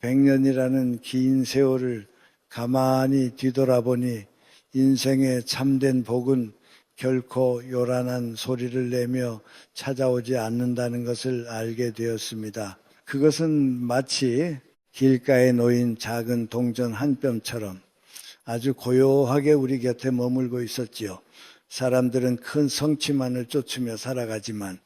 100년이라는 긴 세월을 가만히 뒤돌아보니 인생의 참된 복은 결코 요란한 소리를 내며 찾아오지 않는다는 것을 알게 되었습니다. 그것은 마치 길가에 놓인 작은 동전 한 뼘처럼 아주 고요하게 우리 곁에 머물고 있었지요. 사람들은 큰 성취만을 쫓으며 살아가지만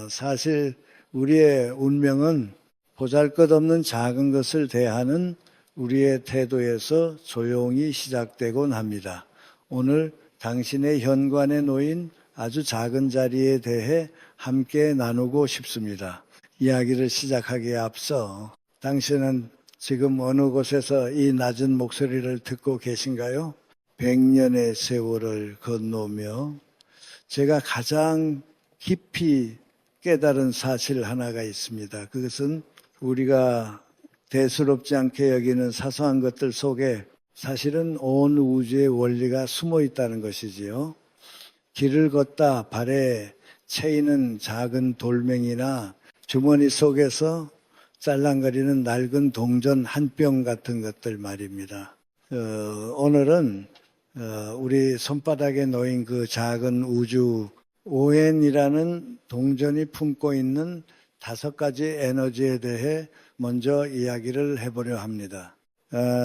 사실 우리의 운명은 보잘것없는 작은 것을 대하는 우리의 태도에서 조용히 시작되곤 합니다. 오늘 당신의 현관에 놓인 아주 작은 자리에 대해 함께 나누고 싶습니다. 이야기를 시작하기에 앞서 당신은 지금 어느 곳에서 이 낮은 목소리를 듣고 계신가요? 100년의 세월을 건너며 제가 가장 깊이 깨달은 사실 하나가 있습니다. 그것은 우리가 대수롭지 않게 여기는 사소한 것들 속에 사실은 온 우주의 원리가 숨어 있다는 것이지요. 길을 걷다 발에 채이는 작은 돌멩이나 주머니 속에서 짤랑거리는 낡은 동전 한 뼘 같은 것들 말입니다. 오늘은 우리 손바닥에 놓인 그 작은 우주 ON이라는 동전이 품고 있는 5가지 에너지에 대해 먼저 이야기를 해보려 합니다.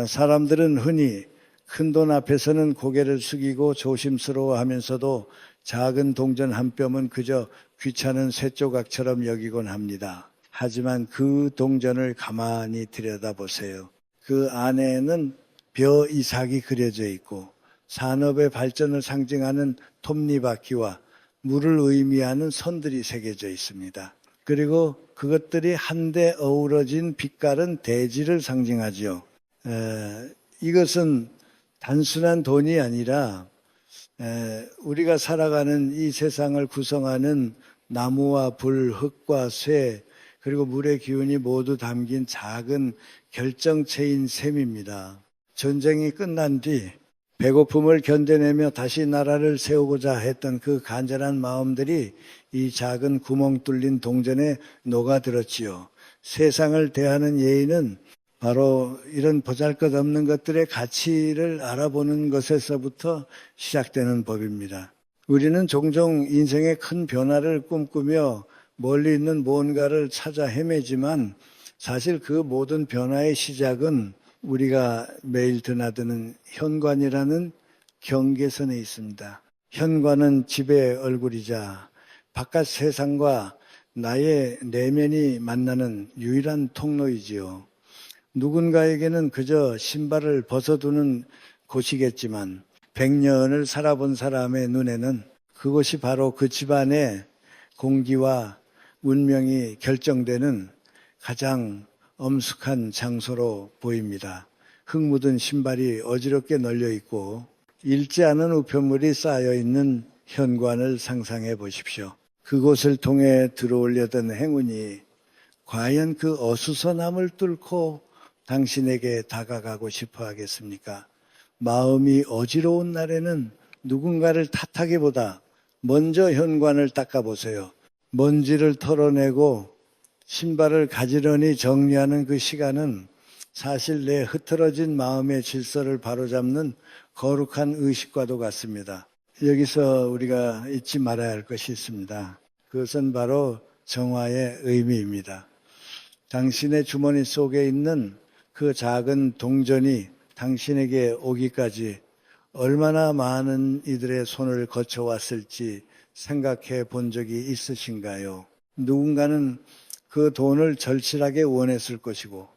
사람들은 흔히 큰 돈 앞에서는 고개를 숙이고 조심스러워하면서도 작은 동전 한 뼘은 그저 귀찮은 쇳조각처럼 여기곤 합니다. 하지만 그 동전을 가만히 들여다보세요. 그 안에는 벼 이삭이 그려져 있고 산업의 발전을 상징하는 톱니바퀴와 물을 의미하는 선들이 새겨져 있습니다. 그리고 그것들이 한데 어우러진 빛깔은 대지를 상징하지요. 이것은 단순한 돈이 아니라 우리가 살아가는 이 세상을 구성하는 나무와 불, 흙과 쇠, 그리고 물의 기운이 모두 담긴 작은 결정체인 셈입니다. 전쟁이 끝난 뒤 배고픔을 견뎌내며 다시 나라를 세우고자 했던 그 간절한 마음들이 이 작은 구멍 뚫린 동전에 녹아들었지요. 세상을 대하는 예의는 바로 이런 보잘것없는 것들의 가치를 알아보는 것에서부터 시작되는 법입니다. 우리는 종종 인생의 큰 변화를 꿈꾸며 멀리 있는 뭔가를 찾아 헤매지만 사실 그 모든 변화의 시작은 우리가 매일 드나드는 현관이라는 경계선에 있습니다. 현관은 집의 얼굴이자 바깥 세상과 나의 내면이 만나는 유일한 통로이지요. 누군가에게는 그저 신발을 벗어두는 곳이겠지만 100년을 살아본 사람의 눈에는 그곳이 바로 그 집안의 공기와 운명이 결정되는 가장 엄숙한 장소로 보입니다. 흙 묻은 신발이 어지럽게 널려 있고 읽지 않은 우편물이 쌓여 있는 현관을 상상해 보십시오. 그곳을 통해 들어오려던 행운이 과연 그 어수선함을 뚫고 당신에게 다가가고 싶어 하겠습니까? 마음이 어지러운 날에는 누군가를 탓하기보다 먼저 현관을 닦아보세요. 먼지를 털어내고 신발을 가지런히 정리하는 그 시간은 사실 내 흐트러진 마음의 질서를 바로잡는 거룩한 의식과도 같습니다. 여기서 우리가 잊지 말아야 할 것이 있습니다. 그것은 바로 정화의 의미입니다. 당신의 주머니 속에 있는 그 작은 동전이 당신에게 오기까지 얼마나 많은 이들의 손을 거쳐왔을지 생각해 본 적이 있으신가요? 누군가는 그 돈을 절실하게 원했을 것이고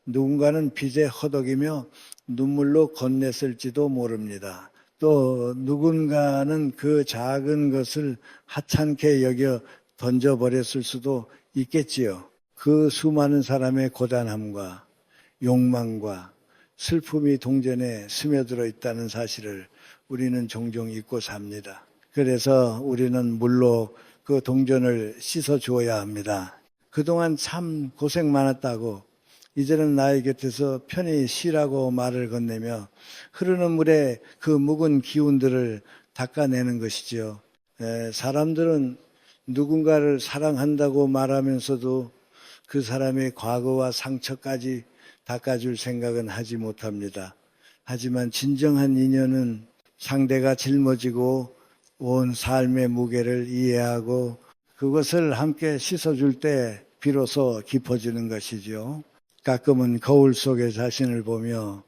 누군가는 빚에 허덕이며 눈물로 건넸을지도 모릅니다. 또 누군가는 그 작은 것을 하찮게 여겨 던져버렸을 수도 있겠지요. 그 수많은 사람의 고단함과 욕망과 슬픔이 동전에 스며들어 있다는 사실을 우리는 종종 잊고 삽니다. 그래서 우리는 물로 그 동전을 씻어 주어야 합니다. 그동안 참 고생 많았다고 이제는 나의 곁에서 편히 쉬라고 말을 건네며 흐르는 물에 그 묵은 기운들을 닦아내는 것이지요. 사람들은 누군가를 사랑한다고 말하면서도 그 사람의 과거와 상처까지 닦아줄 생각은 하지 못합니다. 하지만 진정한 인연은 상대가 짊어지고 온 삶의 무게를 이해하고 그것을 함께 씻어줄 때 비로소 깊어지는 것이지요. 가끔은 거울 속의 자신을 보며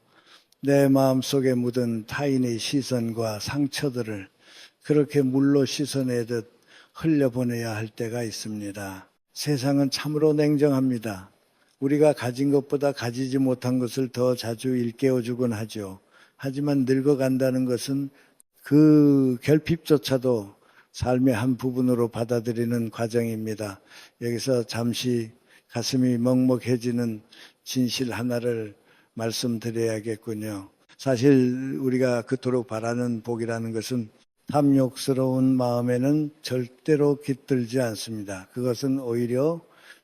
내 마음속에 묻은 타인의 시선과 상처들을 그렇게 물로 씻어내듯 흘려보내야 할 때가 있습니다. 세상은 참으로 냉정합니다. 우리가 가진 것보다 가지지 못한 것을 더 자주 일깨워주곤 하죠. 하지만 늙어간다는 것은 그 결핍조차도 삶의 한 부분으로 받아들이는 과정입니다. 여기서 잠시 가슴이 먹먹해지는 진실 하나를 말씀드려야겠군요. 사실 우리가 그토록 바라는 복이라는 것은 탐욕스러운 마음에는 절대로 깃들지 않습니다. 그것은 오히려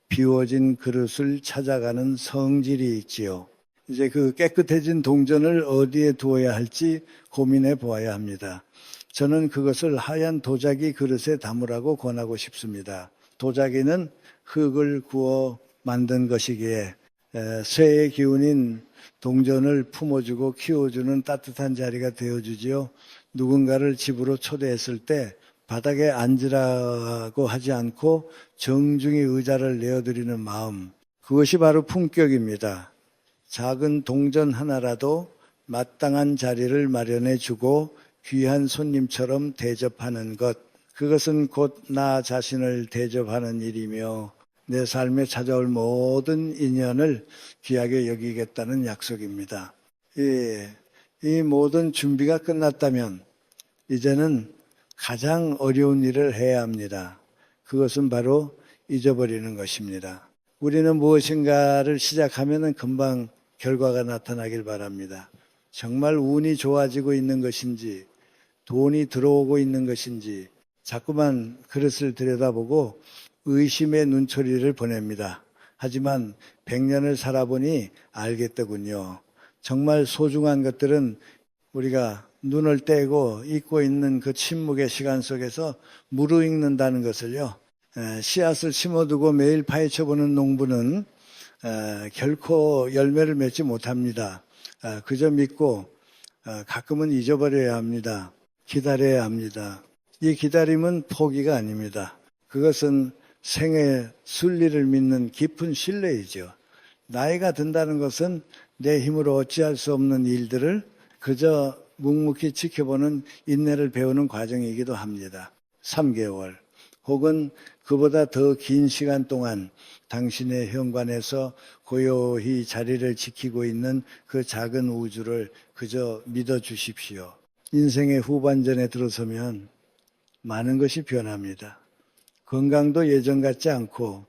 비워진 그릇을 찾아가는 성질이 있지요. 이제 그 깨끗해진 동전을 어디에 두어야 할지 고민해 보아야 합니다. 저는 그것을 하얀 도자기 그릇에 담으라고 권하고 싶습니다. 도자기는 흙을 구워 만든 것이기에 쇠의 기운인 동전을 품어주고 키워주는 따뜻한 자리가 되어주지요. 누군가를 집으로 초대했을 때 바닥에 앉으라고 하지 않고 정중히 의자를 내어드리는 마음, 그것이 바로 품격입니다. 작은 동전 하나라도 마땅한 자리를 마련해주고 귀한 손님처럼 대접하는 것, 그것은 곧 나 자신을 대접하는 일이며 내 삶에 찾아올 모든 인연을 귀하게 여기겠다는 약속입니다. 이 모든 준비가 끝났다면 이제는 가장 어려운 일을 해야 합니다. 그것은 바로 잊어버리는 것입니다. 우리는 무엇인가를 시작하면 금방 결과가 나타나길 바랍니다. 정말 운이 좋아지고 있는 것인지, 돈이 들어오고 있는 것인지 자꾸만 그릇을 들여다보고 의심의 눈초리를 보냅니다. 하지만 100년을 살아보니 알겠더군요. 정말 소중한 것들은 우리가 눈을 떼고 잊고 있는 그 침묵의 시간 속에서 무르익는다는 것을요. 씨앗을 심어두고 매일 파헤쳐보는 농부는 결코 열매를 맺지 못합니다. 그저 믿고 가끔은 잊어버려야 합니다. 기다려야 합니다. 이 기다림은 포기가 아닙니다. 그것은 생의 순리를 믿는 깊은 신뢰이죠. 나이가 든다는 것은 내 힘으로 어찌할 수 없는 일들을 그저 묵묵히 지켜보는 인내를 배우는 과정이기도 합니다. 3개월 혹은 그보다 더 긴 시간 동안 당신의 현관에서 고요히 자리를 지키고 있는 그 작은 우주를 그저 믿어주십시오. 인생의 후반전에 들어서면 많은 것이 변합니다. 건강도 예전 같지 않고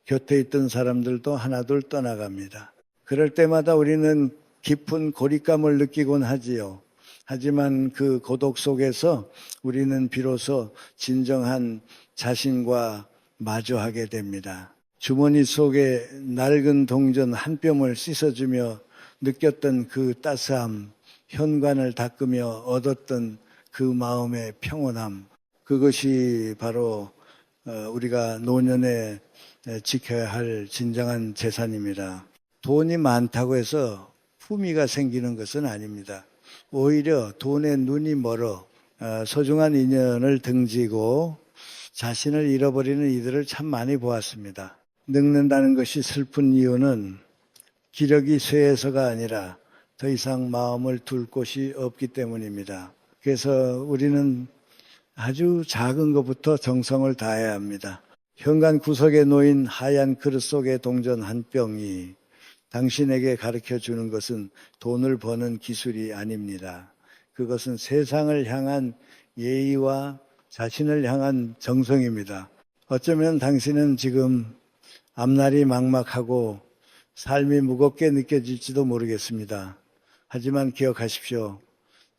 곁에 있던 사람들도 하나둘 떠나갑니다. 그럴 때마다 우리는 깊은 고립감을 느끼곤 하지요. 하지만 그 고독 속에서 우리는 비로소 진정한 자신과 마주하게 됩니다. 주머니 속에 낡은 동전 한 뼘을 씻어주며 느꼈던 그 따스함, 현관을 닦으며 얻었던 그 마음의 평온함, 그것이 바로 우리가 노년에 지켜야 할 진정한 재산입니다. 돈이 많다고 해서 품위가 생기는 것은 아닙니다. 오히려 돈에 눈이 멀어 소중한 인연을 등지고 자신을 잃어버리는 이들을 참 많이 보았습니다. 늙는다는 것이 슬픈 이유는 기력이 쇠해서가 아니라 더 이상 마음을 둘 곳이 없기 때문입니다. 그래서 우리는 아주 작은 것부터 정성을 다해야 합니다. 현관 구석에 놓인 하얀 그릇 속의 동전 한 병이 당신에게 가르쳐 주는 것은 돈을 버는 기술이 아닙니다. 그것은 세상을 향한 예의와 자신을 향한 정성입니다. 어쩌면 당신은 지금 앞날이 막막하고 삶이 무겁게 느껴질지도 모르겠습니다. 하지만 기억하십시오.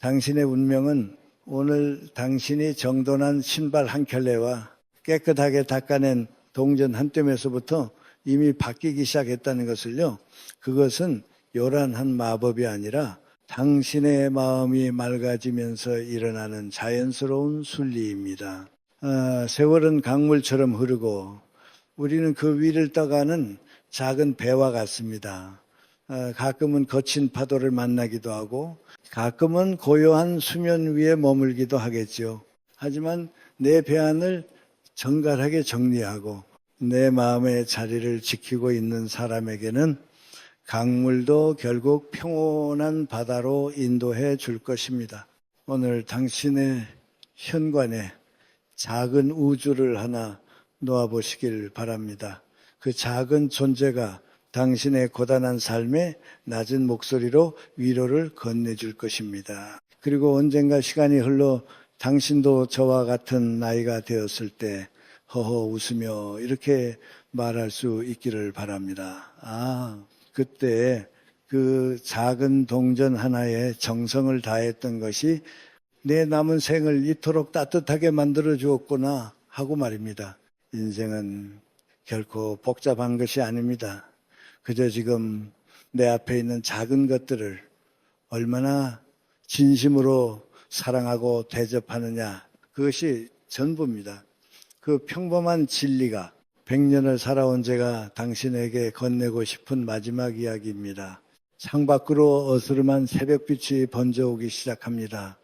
당신의 운명은 오늘 당신이 정돈한 신발 한 켤레와 깨끗하게 닦아낸 동전 한 뼘에서부터 이미 바뀌기 시작했다는 것을요. 그것은 요란한 마법이 아니라 당신의 마음이 맑아지면서 일어나는 자연스러운 순리입니다. 세월은 강물처럼 흐르고 우리는 그 위를 떠가는 작은 배와 같습니다. 가끔은 거친 파도를 만나기도 하고 가끔은 고요한 수면 위에 머물기도 하겠죠. 하지만 내 배안을 정갈하게 정리하고 내 마음의 자리를 지키고 있는 사람에게는 강물도 결국 평온한 바다로 인도해 줄 것입니다. 오늘 당신의 현관에 작은 우주를 하나 놓아보시길 바랍니다. 그 작은 존재가 당신의 고단한 삶에 낮은 목소리로 위로를 건네줄 것입니다. 그리고 언젠가 시간이 흘러 당신도 저와 같은 나이가 되었을 때 허허 웃으며 이렇게 말할 수 있기를 바랍니다. 그때 그 작은 동전 하나에 정성을 다했던 것이 내 남은 생을 이토록 따뜻하게 만들어 주었구나 하고 말입니다. 인생은 결코 복잡한 것이 아닙니다. 그저 지금 내 앞에 있는 작은 것들을 얼마나 진심으로 사랑하고 대접하느냐, 그것이 전부입니다. 그 평범한 진리가 100년을 살아온 제가 당신에게 건네고 싶은 마지막 이야기입니다. 창밖으로 어스름한 새벽빛이 번져오기 시작합니다.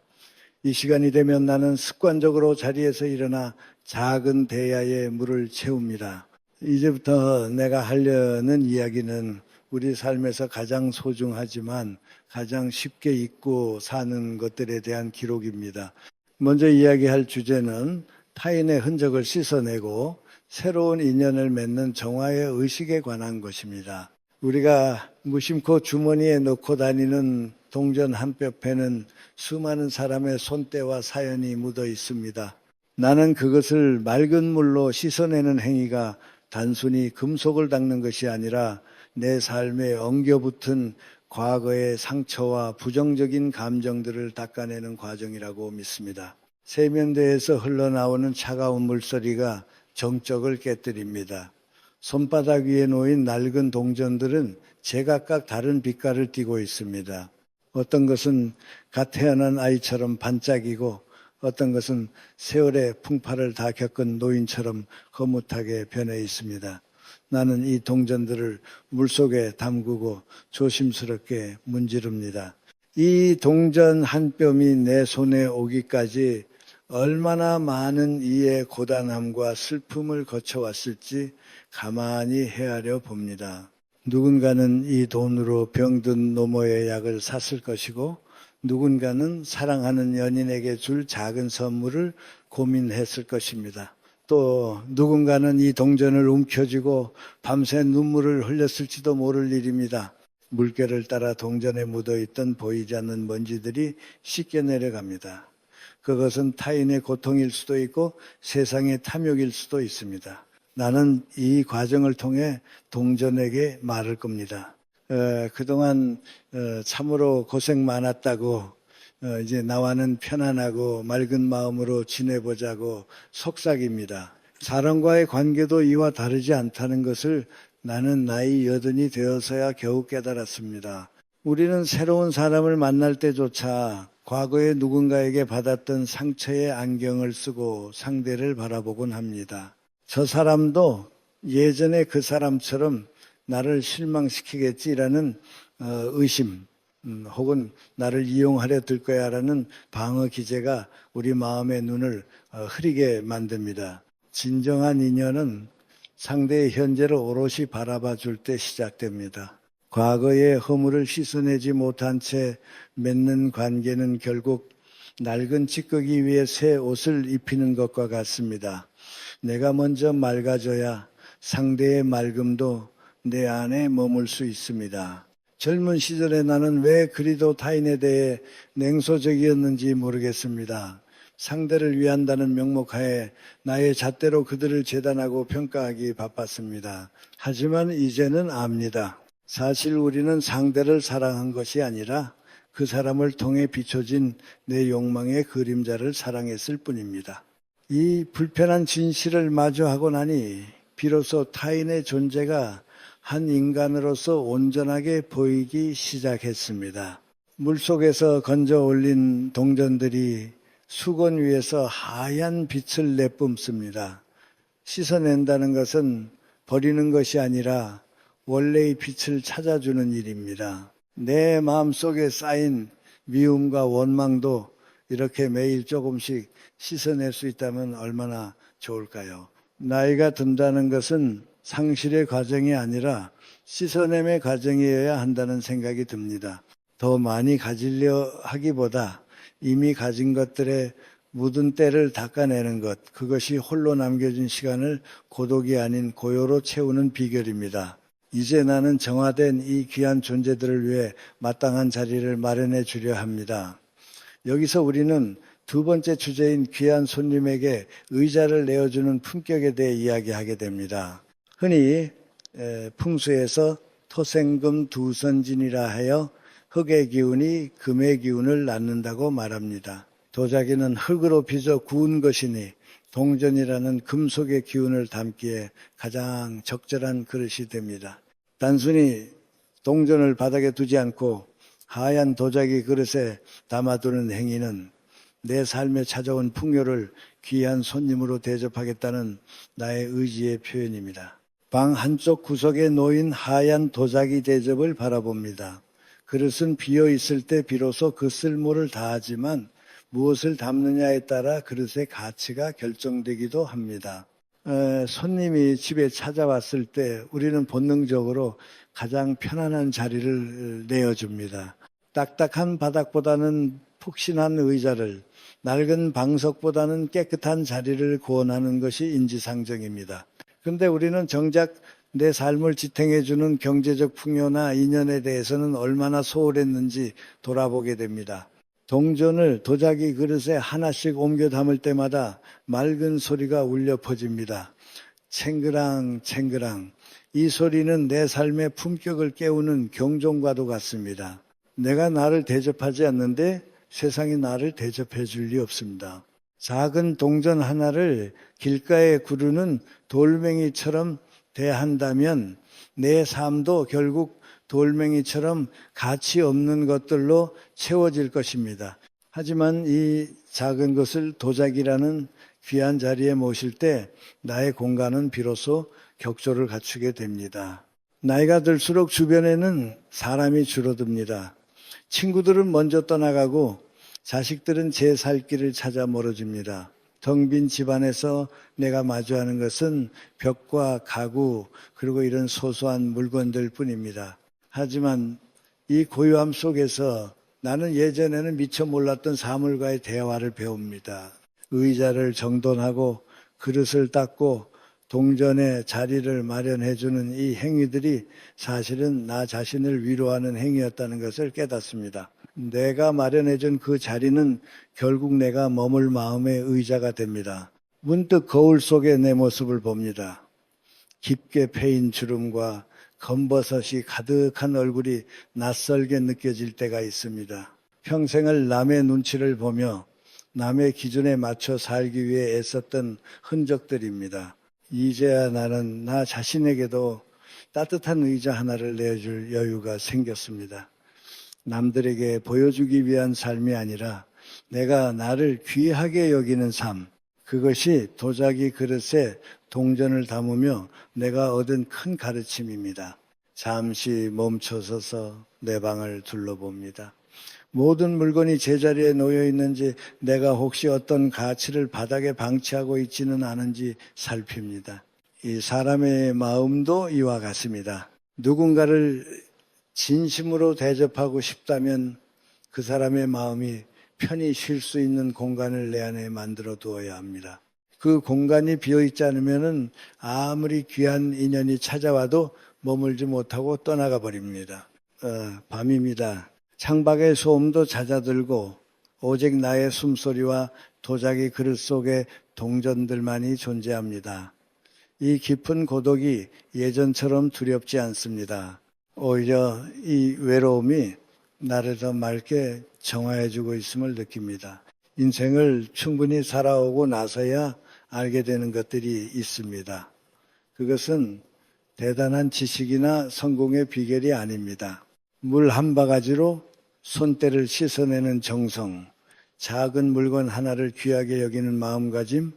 이 시간이 되면 나는 습관적으로 자리에서 일어나 작은 대야에 물을 채웁니다. 이제부터 내가 하려는 이야기는 우리 삶에서 가장 소중하지만 가장 쉽게 잊고 사는 것들에 대한 기록입니다. 먼저 이야기할 주제는 타인의 흔적을 씻어내고 새로운 인연을 맺는 정화의 의식에 관한 것입니다. 우리가 무심코 주머니에 넣고 다니는 동전 한 뼘에는 수많은 사람의 손때와 사연이 묻어 있습니다. 나는 그것을 맑은 물로 씻어내는 행위가 단순히 금속을 닦는 것이 아니라 내 삶에 엉겨붙은 과거의 상처와 부정적인 감정들을 닦아내는 과정이라고 믿습니다. 세면대에서 흘러나오는 차가운 물소리가 정적을 깨뜨립니다. 손바닥 위에 놓인 낡은 동전들은 제각각 다른 빛깔을 띠고 있습니다. 어떤 것은 갓 태어난 아이처럼 반짝이고 어떤 것은 세월의 풍파를 다 겪은 노인처럼 허무하게 변해 있습니다. 나는 이 동전들을 물속에 담그고 조심스럽게 문지릅니다. 이 동전 한 뼘이 내 손에 오기까지 얼마나 많은 이의 고단함과 슬픔을 거쳐왔을지 가만히 헤아려 봅니다. 누군가는 이 돈으로 병든 노모의 약을 샀을 것이고 누군가는 사랑하는 연인에게 줄 작은 선물을 고민했을 것입니다. 또 누군가는 이 동전을 움켜쥐고 밤새 눈물을 흘렸을지도 모를 일입니다. 물결을 따라 동전에 묻어있던 보이지 않는 먼지들이 씻겨 내려갑니다. 그것은 타인의 고통일 수도 있고 세상의 탐욕일 수도 있습니다. 나는 이 과정을 통해 동전에게 말할 겁니다. 그동안 참으로 고생 많았다고 이제 나와는 편안하고 맑은 마음으로 지내보자고 속삭입니다. 사람과의 관계도 이와 다르지 않다는 것을 나는 나이 80이 되어서야 겨우 깨달았습니다. 우리는 새로운 사람을 만날 때조차 과거에 누군가에게 받았던 상처의 안경을 쓰고 상대를 바라보곤 합니다. 저 사람도 예전에 그 사람처럼 나를 실망시키겠지라는 의심 혹은 나를 이용하려 들 거야라는 방어 기제가 우리 마음의 눈을 흐리게 만듭니다. 진정한 인연은 상대의 현재를 오롯이 바라봐 줄 때 시작됩니다. 과거의 허물을 씻어내지 못한 채 맺는 관계는 결국 낡은 찌꺼기 위에 새 옷을 입히는 것과 같습니다. 내가 먼저 맑아져야 상대의 맑음도 내 안에 머물 수 있습니다. 젊은 시절에 나는 왜 그리도 타인에 대해 냉소적이었는지 모르겠습니다. 상대를 위한다는 명목하에 나의 잣대로 그들을 재단하고 평가하기 바빴습니다. 하지만 이제는 압니다. 사실 우리는 상대를 사랑한 것이 아니라 그 사람을 통해 비춰진 내 욕망의 그림자를 사랑했을 뿐입니다. 이 불편한 진실을 마주하고 나니 비로소 타인의 존재가 한 인간으로서 온전하게 보이기 시작했습니다. 물속에서 건져 올린 동전들이 수건 위에서 하얀 빛을 내뿜습니다. 씻어낸다는 것은 버리는 것이 아니라 원래의 빛을 찾아주는 일입니다. 내 마음속에 쌓인 미움과 원망도 이렇게 매일 조금씩 씻어낼 수 있다면 얼마나 좋을까요? 나이가 든다는 것은 상실의 과정이 아니라 씻어냄의 과정이어야 한다는 생각이 듭니다. 더 많이 가지려 하기보다 이미 가진 것들의 묻은 때를 닦아내는 것, 그것이 홀로 남겨진 시간을 고독이 아닌 고요로 채우는 비결입니다. 이제 나는 정화된 이 귀한 존재들을 위해 마땅한 자리를 마련해 주려 합니다. 여기서 우리는 두 번째 주제인 귀한 손님에게 의자를 내어주는 품격에 대해 이야기하게 됩니다. 흔히 풍수에서 토생금 두선진이라 하여 흙의 기운이 금의 기운을 낳는다고 말합니다. 도자기는 흙으로 빚어 구운 것이니 동전이라는 금속의 기운을 담기에 가장 적절한 그릇이 됩니다. 단순히 동전을 바닥에 두지 않고 하얀 도자기 그릇에 담아두는 행위는 내 삶에 찾아온 풍요를 귀한 손님으로 대접하겠다는 나의 의지의 표현입니다. 방 한쪽 구석에 놓인 하얀 도자기 대접을 바라봅니다. 그릇은 비어 있을 때 비로소 그 쓸모를 다하지만 무엇을 담느냐에 따라 그릇의 가치가 결정되기도 합니다. 손님이 집에 찾아왔을 때 우리는 본능적으로 가장 편안한 자리를 내어줍니다. 딱딱한 바닥보다는 푹신한 의자를, 낡은 방석보다는 깨끗한 자리를 구원하는 것이 인지상정입니다. 그런데 우리는 정작 내 삶을 지탱해주는 경제적 풍요나 인연에 대해서는 얼마나 소홀했는지 돌아보게 됩니다. 동전을 도자기 그릇에 하나씩 옮겨 담을 때마다 맑은 소리가 울려 퍼집니다. 챙그랑 챙그랑. 이 소리는 내 삶의 품격을 깨우는 경종과도 같습니다. 내가 나를 대접하지 않는데 세상이 나를 대접해 줄 리 없습니다. 작은 동전 하나를 길가에 구르는 돌멩이처럼 대한다면 내 삶도 결국 돌멩이처럼 가치 없는 것들로 채워질 것입니다. 하지만 이 작은 것을 도자기라는 귀한 자리에 모실 때 나의 공간은 비로소 격조를 갖추게 됩니다. 나이가 들수록 주변에는 사람이 줄어듭니다. 친구들은 먼저 떠나가고 자식들은 제 살 길을 찾아 멀어집니다. 텅 빈 집안에서 내가 마주하는 것은 벽과 가구 그리고 이런 소소한 물건들 뿐입니다. 하지만 이 고요함 속에서 나는 예전에는 미처 몰랐던 사물과의 대화를 배웁니다. 의자를 정돈하고 그릇을 닦고 동전에 자리를 마련해주는 이 행위들이 사실은 나 자신을 위로하는 행위였다는 것을 깨닫습니다. 내가 마련해준 그 자리는 결국 내가 머물 마음의 의자가 됩니다. 문득 거울 속에 내 모습을 봅니다. 깊게 패인 주름과 검버섯이 가득한 얼굴이 낯설게 느껴질 때가 있습니다. 평생을 남의 눈치를 보며 남의 기준에 맞춰 살기 위해 애썼던 흔적들입니다. 이제야 나는 나 자신에게도 따뜻한 의자 하나를 내줄 여유가 생겼습니다. 남들에게 보여주기 위한 삶이 아니라 내가 나를 귀하게 여기는 삶, 그것이 도자기 그릇에 동전을 담으며 내가 얻은 큰 가르침입니다. 잠시 멈춰서서 내 방을 둘러봅니다. 모든 물건이 제자리에 놓여 있는지, 내가 혹시 어떤 가치를 바닥에 방치하고 있지는 않은지 살핍니다. 이 사람의 마음도 이와 같습니다. 누군가를 진심으로 대접하고 싶다면 그 사람의 마음이 편히 쉴 수 있는 공간을 내 안에 만들어 두어야 합니다. 그 공간이 비어있지 않으면 아무리 귀한 인연이 찾아와도 머물지 못하고 떠나가 버립니다. 밤입니다. 창밖의 소음도 잦아들고 오직 나의 숨소리와 도자기 그릇 속의 동전들만이 존재합니다. 이 깊은 고독이 예전처럼 두렵지 않습니다. 오히려 이 외로움이 나를 더 맑게 정화해주고 있음을 느낍니다. 인생을 충분히 살아오고 나서야 알게 되는 것들이 있습니다. 그것은 대단한 지식이나 성공의 비결이 아닙니다. 물 한 바가지로 손때를 씻어내는 정성, 작은 물건 하나를 귀하게 여기는 마음가짐,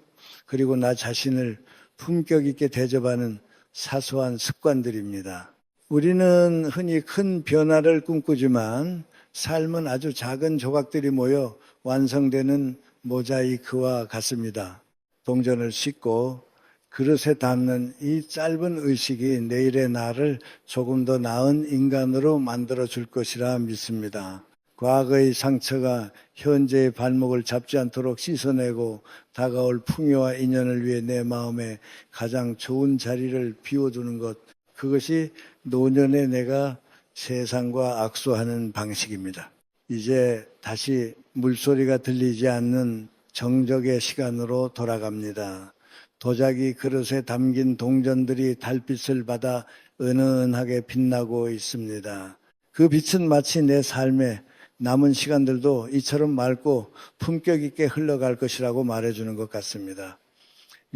그리고 나 자신을 품격 있게 대접하는 사소한 습관들입니다. 우리는 흔히 큰 변화를 꿈꾸지만 삶은 아주 작은 조각들이 모여 완성되는 모자이크와 같습니다. 동전을 싣고 그릇에 담는 이 짧은 의식이 내일의 나를 조금 더 나은 인간으로 만들어 줄 것이라 믿습니다. 과거의 상처가 현재의 발목을 잡지 않도록 씻어내고 다가올 풍요와 인연을 위해 내 마음에 가장 좋은 자리를 비워두는 것, 그것이 노년에 내가 세상과 악수하는 방식입니다. 이제 다시 물소리가 들리지 않는 정적의 시간으로 돌아갑니다. 도자기 그릇에 담긴 동전들이 달빛을 받아 은은하게 빛나고 있습니다. 그 빛은 마치 내 삶의 남은 시간들도 이처럼 맑고 품격 있게 흘러갈 것이라고 말해주는 것 같습니다.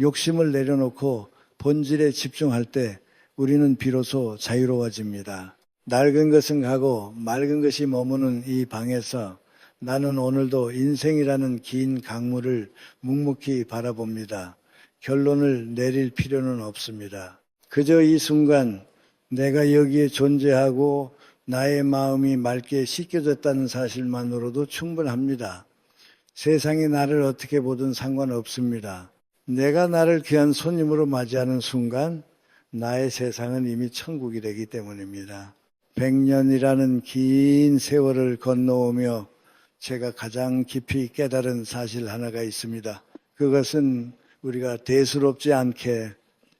욕심을 내려놓고 본질에 집중할 때 우리는 비로소 자유로워집니다. 낡은 것은 가고 맑은 것이 머무는 이 방에서 나는 오늘도 인생이라는 긴 강물을 묵묵히 바라봅니다. 결론을 내릴 필요는 없습니다. 그저 이 순간 내가 여기에 존재하고 나의 마음이 맑게 씻겨졌다는 사실만으로도 충분합니다. 세상이 나를 어떻게 보든 상관없습니다. 내가 나를 귀한 손님으로 맞이하는 순간 나의 세상은 이미 천국이 되기 때문입니다. 100년이라는 긴 세월을 건너오며 제가 가장 깊이 깨달은 사실 하나가 있습니다. 그것은 우리가 대수롭지 않게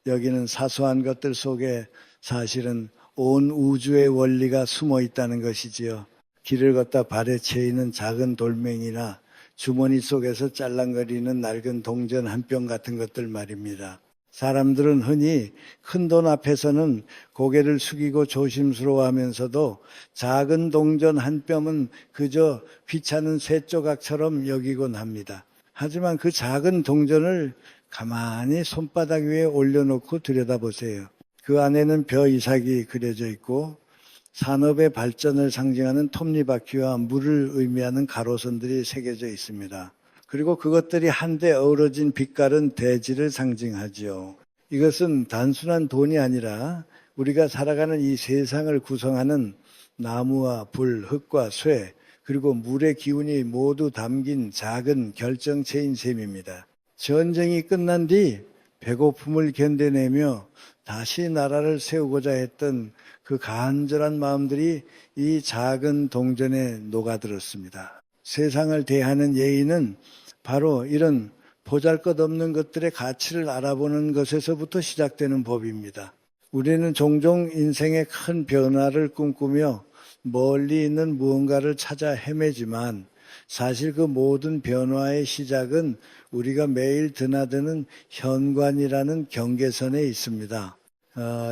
여기는 사소한 것들 속에 사실은 온 우주의 원리가 숨어 있다는 것이지요. 길을 걷다 발에 채이는 작은 돌멩이나 주머니 속에서 짤랑거리는 낡은 동전 한 뼘 같은 것들 말입니다. 사람들은 흔히 큰 돈 앞에서는 고개를 숙이고 조심스러워하면서도 작은 동전 한 뼘은 그저 귀찮은 쇳조각처럼 여기곤 합니다. 하지만 그 작은 동전을 가만히 손바닥 위에 올려놓고 들여다보세요. 그 안에는 벼 이삭이 그려져 있고 산업의 발전을 상징하는 톱니바퀴와 물을 의미하는 가로선들이 새겨져 있습니다. 그리고 그것들이 한데 어우러진 빛깔은 대지를 상징하지요. 이것은 단순한 돈이 아니라 우리가 살아가는 이 세상을 구성하는 나무와 불, 흙과 쇠, 그리고 물의 기운이 모두 담긴 작은 결정체인 셈입니다. 전쟁이 끝난 뒤 배고픔을 견뎌내며 다시 나라를 세우고자 했던 그 간절한 마음들이 이 작은 동전에 녹아들었습니다. 세상을 대하는 예의는 바로 이런 보잘것없는 것들의 가치를 알아보는 것에서부터 시작되는 법입니다. 우리는 종종 인생의 큰 변화를 꿈꾸며 멀리 있는 무언가를 찾아 헤매지만 사실 그 모든 변화의 시작은 우리가 매일 드나드는 현관이라는 경계선에 있습니다.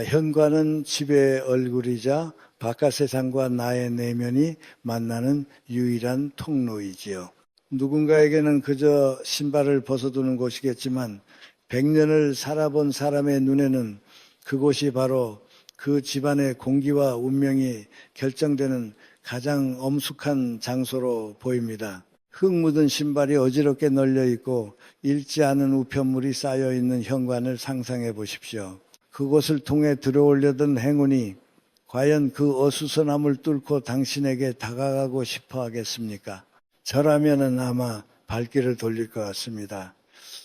현관은 집의 얼굴이자 바깥 세상과 나의 내면이 만나는 유일한 통로이지요. 누군가에게는 그저 신발을 벗어두는 곳이겠지만 100년을 살아본 사람의 눈에는 그곳이 바로 그 집안의 공기와 운명이 결정되는 가장 엄숙한 장소로 보입니다. 흙 묻은 신발이 어지럽게 널려 있고 읽지 않은 우편물이 쌓여 있는 현관을 상상해 보십시오. 그곳을 통해 들어오려던 행운이 과연 그 어수선함을 뚫고 당신에게 다가가고 싶어 하겠습니까? 저라면은 아마 발길을 돌릴 것 같습니다.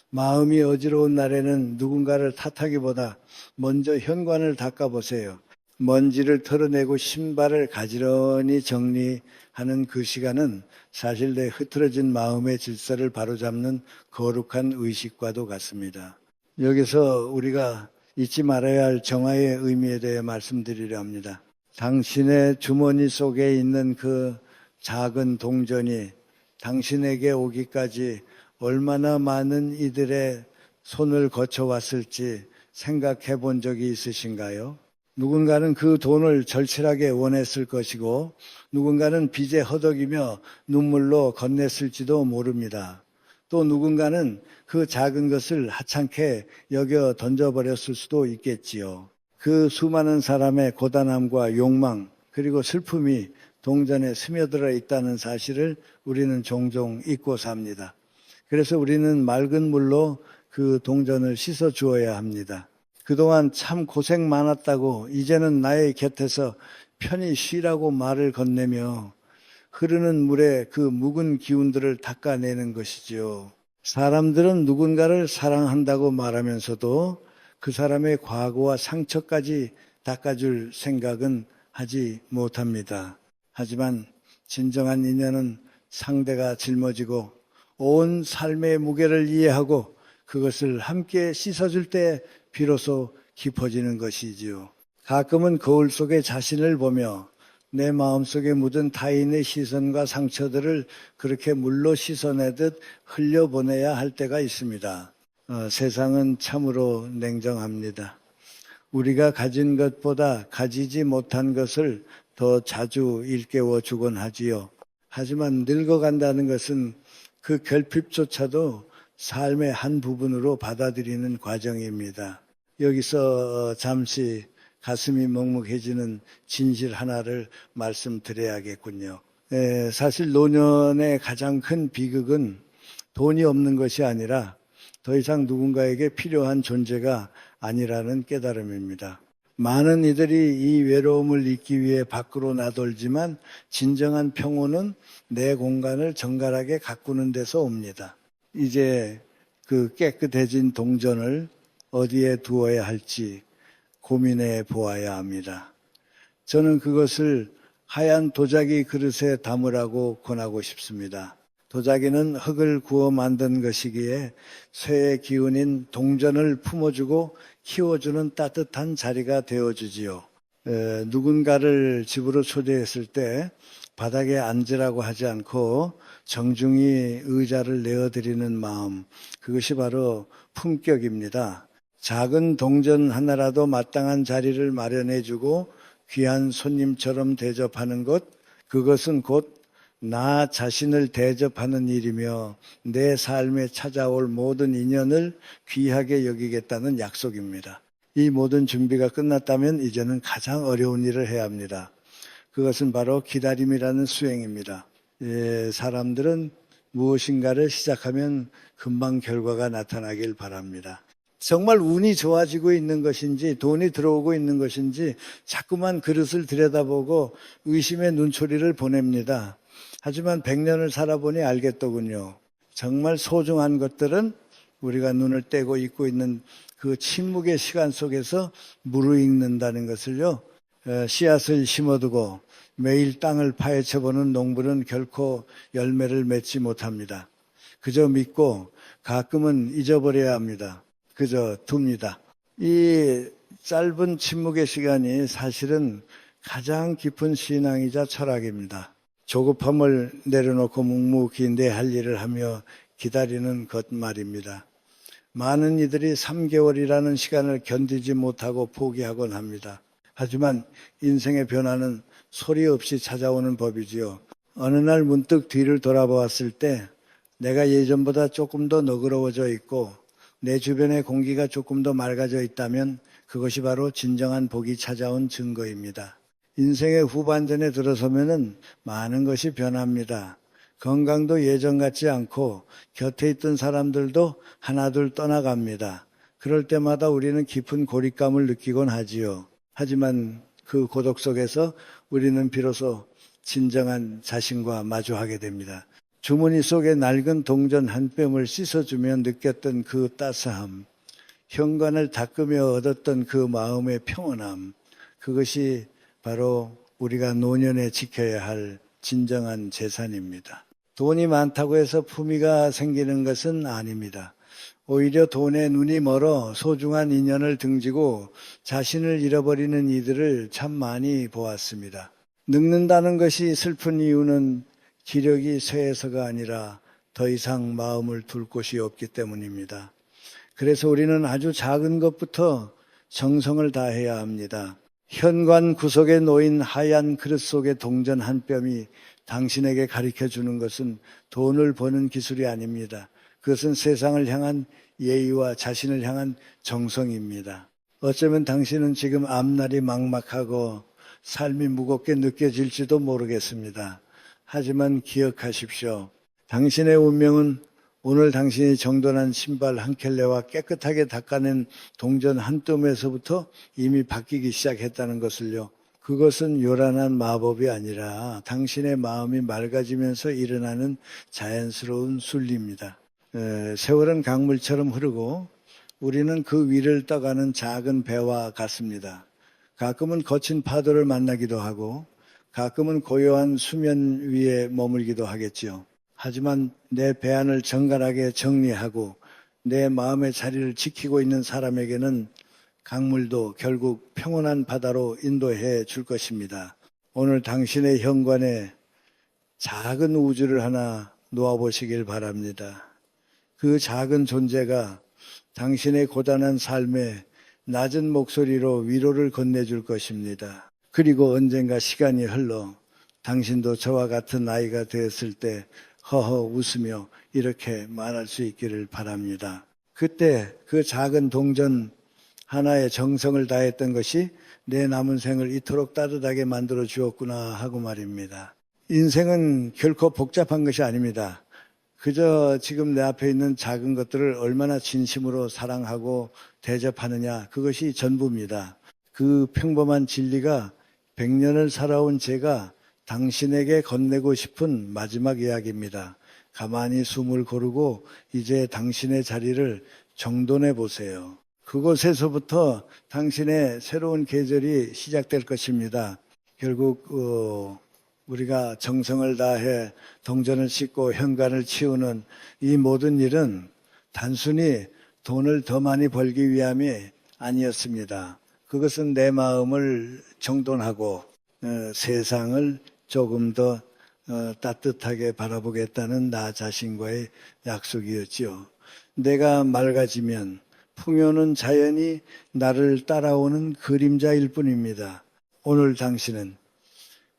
마음이 어지러운 날에는 누군가를 탓하기보다 먼저 현관을 닦아보세요. 먼지를 털어내고 신발을 가지런히 정리하는 그 시간은 사실 내 흐트러진 마음의 질서를 바로잡는 거룩한 의식과도 같습니다. 여기서 우리가 잊지 말아야 할 정화의 의미에 대해 말씀드리려 합니다. 당신의 주머니 속에 있는 그 작은 동전이 당신에게 오기까지 얼마나 많은 이들의 손을 거쳐왔을지 생각해 본 적이 있으신가요? 누군가는 그 돈을 절실하게 원했을 것이고 누군가는 빚에 허덕이며 눈물로 건넸을지도 모릅니다. 또 누군가는 그 작은 것을 하찮게 여겨 던져버렸을 수도 있겠지요. 그 수많은 사람의 고단함과 욕망 그리고 슬픔이 동전에 스며들어 있다는 사실을 우리는 종종 잊고 삽니다. 그래서 우리는 맑은 물로 그 동전을 씻어 주어야 합니다. 그동안 참 고생 많았다고 이제는 나의 곁에서 편히 쉬라고 말을 건네며 흐르는 물에 그 묵은 기운들을 닦아내는 것이지요. 사람들은 누군가를 사랑한다고 말하면서도 그 사람의 과거와 상처까지 닦아줄 생각은 하지 못합니다. 하지만 진정한 인연은 상대가 짊어지고 온 삶의 무게를 이해하고 그것을 함께 씻어줄 때 비로소 깊어지는 것이지요. 가끔은 거울 속에 자신을 보며 내 마음속에 묻은 타인의 시선과 상처들을 그렇게 물로 씻어내듯 흘려보내야 할 때가 있습니다. 세상은 참으로 냉정합니다. 우리가 가진 것보다 가지지 못한 것을 더 자주 일깨워 주곤 하지요. 하지만 늙어간다는 것은 그 결핍조차도 삶의 한 부분으로 받아들이는 과정입니다. 여기서 잠시 가슴이 먹먹해지는 진실 하나를 말씀드려야겠군요. 사실 노년의 가장 큰 비극은 돈이 없는 것이 아니라 더 이상 누군가에게 필요한 존재가 아니라는 깨달음입니다. 많은 이들이 이 외로움을 잊기 위해 밖으로 나돌지만 진정한 평온은 내 공간을 정갈하게 가꾸는 데서 옵니다. 이제 그 깨끗해진 동전을 어디에 두어야 할지 고민해 보아야 합니다. 저는 그것을 하얀 도자기 그릇에 담으라고 권하고 싶습니다. 도자기는 흙을 구워 만든 것이기에 쇠의 기운인 동전을 품어주고 키워주는 따뜻한 자리가 되어주지요. 누군가를 집으로 초대했을 때 바닥에 앉으라고 하지 않고 정중히 의자를 내어드리는 마음, 그것이 바로 품격입니다. 작은 동전 하나라도 마땅한 자리를 마련해주고 귀한 손님처럼 대접하는 것, 그것은 곧 나 자신을 대접하는 일이며 내 삶에 찾아올 모든 인연을 귀하게 여기겠다는 약속입니다. 이 모든 준비가 끝났다면 이제는 가장 어려운 일을 해야 합니다. 그것은 바로 기다림이라는 수행입니다. 사람들은 무엇인가를 시작하면 금방 결과가 나타나길 바랍니다. 정말 운이 좋아지고 있는 것인지 돈이 들어오고 있는 것인지 자꾸만 그릇을 들여다보고 의심의 눈초리를 보냅니다. 하지만 100년을 살아보니 알겠더군요. 정말 소중한 것들은 우리가 눈을 떼고 있고 있는 그 침묵의 시간 속에서 무르익는다는 것을요. 씨앗을 심어두고 매일 땅을 파헤쳐보는 농부는 결코 열매를 맺지 못합니다. 그저 믿고 가끔은 잊어버려야 합니다. 그저 둡니다. 이 짧은 침묵의 시간이 사실은 가장 깊은 신앙이자 철학입니다. 조급함을 내려놓고 묵묵히 내 할 일을 하며 기다리는 것 말입니다. 많은 이들이 3개월이라는 시간을 견디지 못하고 포기하곤 합니다. 하지만 인생의 변화는 소리 없이 찾아오는 법이지요. 어느 날 문득 뒤를 돌아보았을 때 내가 예전보다 조금 더 너그러워져 있고 내 주변의 공기가 조금 더 맑아져 있다면 그것이 바로 진정한 복이 찾아온 증거입니다. 인생의 후반전에 들어서면은 많은 것이 변합니다. 건강도 예전 같지 않고 곁에 있던 사람들도 하나둘 떠나갑니다. 그럴 때마다 우리는 깊은 고립감을 느끼곤 하지요. 하지만 그 고독 속에서 우리는 비로소 진정한 자신과 마주하게 됩니다. 주머니 속에 낡은 동전 한 뼘을 씻어주며 느꼈던 그 따스함, 현관을 닦으며 얻었던 그 마음의 평온함, 그것이 바로 우리가 노년에 지켜야 할 진정한 재산입니다. 돈이 많다고 해서 품위가 생기는 것은 아닙니다. 오히려 돈에 눈이 멀어 소중한 인연을 등지고 자신을 잃어버리는 이들을 참 많이 보았습니다. 늙는다는 것이 슬픈 이유는 기력이 쇠해서가 아니라 더 이상 마음을 둘 곳이 없기 때문입니다. 그래서 우리는 아주 작은 것부터 정성을 다해야 합니다. 현관 구석에 놓인 하얀 그릇 속의 동전 한 뼘이 당신에게 가르쳐주는 것은 돈을 버는 기술이 아닙니다. 그것은 세상을 향한 예의와 자신을 향한 정성입니다. 어쩌면 당신은 지금 앞날이 막막하고 삶이 무겁게 느껴질지도 모르겠습니다. 하지만 기억하십시오. 당신의 운명은 오늘 당신이 정돈한 신발 한 켤레와 깨끗하게 닦아낸 동전 한 뼘에서부터 이미 바뀌기 시작했다는 것을요. 그것은 요란한 마법이 아니라 당신의 마음이 맑아지면서 일어나는 자연스러운 순리입니다. 세월은 강물처럼 흐르고 우리는 그 위를 떠가는 작은 배와 같습니다. 가끔은 거친 파도를 만나기도 하고 가끔은 고요한 수면 위에 머물기도 하겠지요. 하지만 내 배안을 정갈하게 정리하고 내 마음의 자리를 지키고 있는 사람에게는 강물도 결국 평온한 바다로 인도해 줄 것입니다. 오늘 당신의 현관에 작은 우주를 하나 놓아보시길 바랍니다. 그 작은 존재가 당신의 고단한 삶에 낮은 목소리로 위로를 건네줄 것입니다. 그리고 언젠가 시간이 흘러 당신도 저와 같은 나이가 되었을 때 허허 웃으며 이렇게 말할 수 있기를 바랍니다. 그때 그 작은 동전 하나의 정성을 다했던 것이 내 남은 생을 이토록 따뜻하게 만들어 주었구나 하고 말입니다. 인생은 결코 복잡한 것이 아닙니다. 그저 지금 내 앞에 있는 작은 것들을 얼마나 진심으로 사랑하고 대접하느냐, 그것이 전부입니다. 그 평범한 진리가 100년을 살아온 제가 당신에게 건네고 싶은 마지막 이야기입니다. 가만히 숨을 고르고 이제 당신의 자리를 정돈해 보세요. 그곳에서부터 당신의 새로운 계절이 시작될 것입니다. 결국 우리가 정성을 다해 동전을 씻고 현관을 치우는 이 모든 일은 단순히 돈을 더 많이 벌기 위함이 아니었습니다. 그것은 내 마음을 정돈하고 세상을 조금 더 따뜻하게 바라보겠다는 나 자신과의 약속이었지요. 내가 맑아지면 풍요는 자연히 나를 따라오는 그림자일 뿐입니다. 오늘 당신은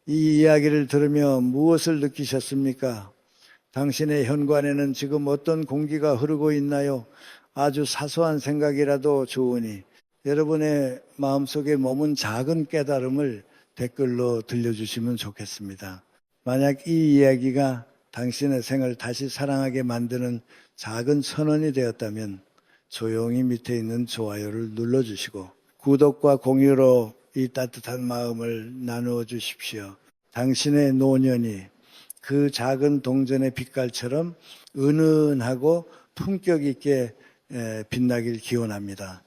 이 이야기를 들으며 무엇을 느끼셨습니까? 당신의 현관에는 지금 어떤 공기가 흐르고 있나요? 아주 사소한 생각이라도 좋으니 여러분의 마음속에 머문 작은 깨달음을 댓글로 들려주시면 좋겠습니다. 만약 이 이야기가 당신의 생을 다시 사랑하게 만드는 작은 선언이 되었다면 조용히 밑에 있는 좋아요를 눌러주시고 구독과 공유로 이 따뜻한 마음을 나누어 주십시오. 당신의 노년이 그 작은 동전의 빛깔처럼 은은하고 품격 있게 빛나길 기원합니다.